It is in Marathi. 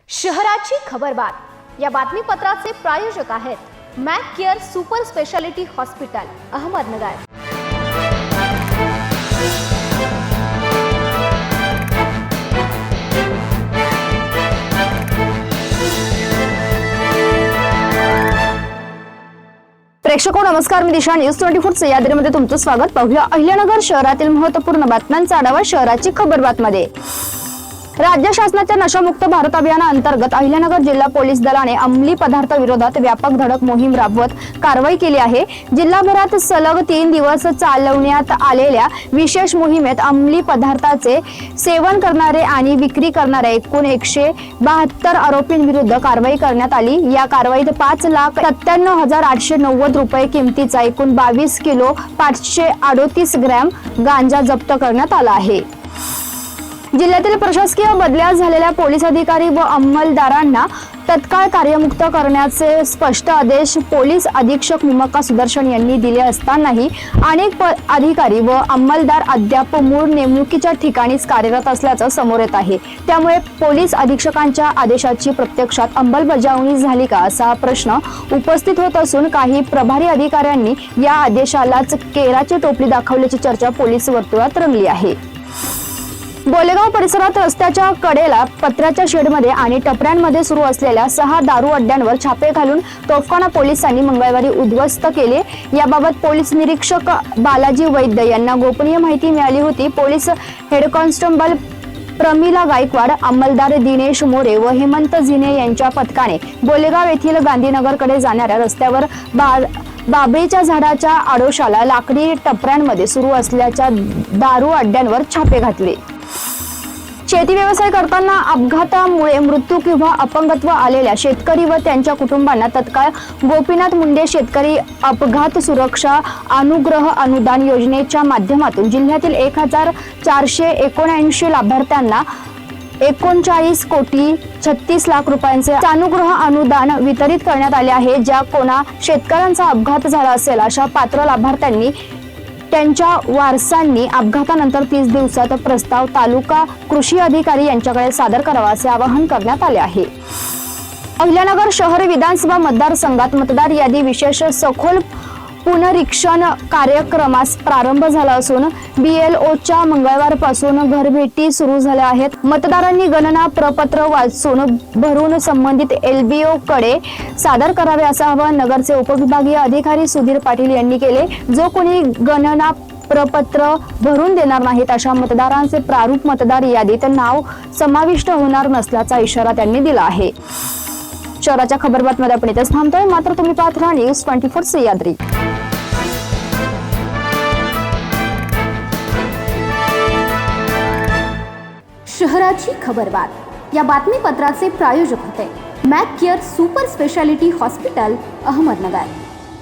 शहराची खबरबात या बातमीपत्राचे प्रायोजक आहेत Mac Care super speciality hospital Ahmednagar. प्रेक्षको नमस्कार, मी दिशा न्यूज 24 सह्याद्रीमध्ये तुमचं स्वागत। पाहूया अहिल्यानगर शहरातील महत्त्वपूर्ण बातम्यांचा आढावा शहराची खबरबातमध्ये। राज्य शासनाच्या नशामुक्त भारत अभियानाअंतर्गत अहिल्यानगर जिल्हा पोलीस दलाने अंमली पदार्थ विरोधात व्यापक धडक मोहीम राबवत कारवाई केली आहे। जिल्हाभरात सलग 3 दिवस चालवण्यात आलेल्या विशेष मोहिमेत अंमली पदार्थाचे सेवन करणारे आणि विक्री करणाऱ्या एकूण 172 आरोपींविरुद्ध कारवाई करण्यात आली। या कारवाईत 5,97,890 रुपये किमतीचा एकूण 22 किलो 538 ग्रॅम गांजा जप्त करण्यात आला आहे। जिल्ह्यातील प्रशासकीय बदल्या झालेल्या पोलीस अधिकारी व अंमलदारांना तत्काळ कार्यमुक्त करण्याचे स्पष्ट आदेश पोलीस अधीक्षक मिमका सुदर्शन यांनी दिले असतानाही अनेक अधिकारी व अंमलदार अद्याप मूळ नेमणुकीच्या ठिकाणीच कार्यरत असल्याचं समोर येत आहे। त्यामुळे पोलीस अधीक्षकांच्या आदेशाची प्रत्यक्षात अंमलबजावणी झाली का असा प्रश्न उपस्थित होत असून काही प्रभारी अधिकाऱ्यांनी या आदेशालाच केराची टोपली दाखवल्याची चर्चा पोलीस वर्तुळात रंगली आहे। बोलेगाव परिसरात रस्त्याच्या कडेला पत्र्याच्या शेडमध्ये आणि टपऱ्यांमध्ये सुरू असलेल्या 6 दारू अड्ड्यांवर छापे घालून तोफखाना पोलिसांनी मंगळवारी उद्ध्वस्त केले। याबाबत पोलीस निरीक्षक बालाजी वैद्य यांना गोपनीय माहिती मिळाली होती। Police head constable Pramila Gaikwad, अंमलदार दिनेश मोरे व हेमंत झिने यांच्या पथकाने बोलेगाव येथील गांधीनगरकडे जाणाऱ्या रस्त्यावर बाबळीच्या झाडाच्या आडोशाला लाकडी टपऱ्यांमध्ये सुरू असल्याच्या दारू अड्ड्यांवर छापे घातले। शेती व्यवसाय करताना अपघातामुळे मृत्यू किंवा अपंगत्व आलेल्या शेतकरी व त्यांच्या कुटुंबांना तत्काळ गोपीनाथ मुंडे शेतकरी अपघात सुरक्षा अनुग्रह अनुदान योजनेच्या माध्यमातून जिल्ह्यातील 1,479 लाभार्थ्यांना 39 कोटी 36 लाख रुपयांचे अनुग्रह अनुदान वितरित करण्यात आले आहे। ज्या कोणा शेतकऱ्यांचा अपघात झाला असेल अशा पात्र लाभार्थ्यांनी त्यांच्या वारसांनी अपघातानंतर 30 दिवसात प्रस्ताव तालुका कृषी अधिकारी यांच्याकडे सादर करावा असे आवाहन करण्यात आले आहे। अहिल्यानगर शहर विधानसभा मतदारसंघात मतदार यादी विशेष सखोल पुनरीक्षण कार्यक्रमास प्रारंभ झाला असून BLOच्या मंगळवारपासून घरभेटी सुरू झाल्या आहेत। मतदारांनी गणना प्रपत्र वाचून भरून संबंधित LBO कडे सादर करावे असं आवाहन नगरचे उपविभागीय अधिकारी सुधीर पाटील यांनी केले। जो कोणी गणना प्रपत्र भरून देणार नाहीत अशा मतदारांचे प्रारूप मतदार यादीत नाव समाविष्ट होणार नसल्याचा इशारा त्यांनी दिला आहे। शहराच्या खबरबातमध्ये आपण इथेच थांबतोय, मात्र तुम्ही पाहत राहा न्यूज 24 सह्याद्री। शहराची खबरबात या बातमीपत्राचे प्रायोजक होते Mac Care super speciality hospital Ahmednagar.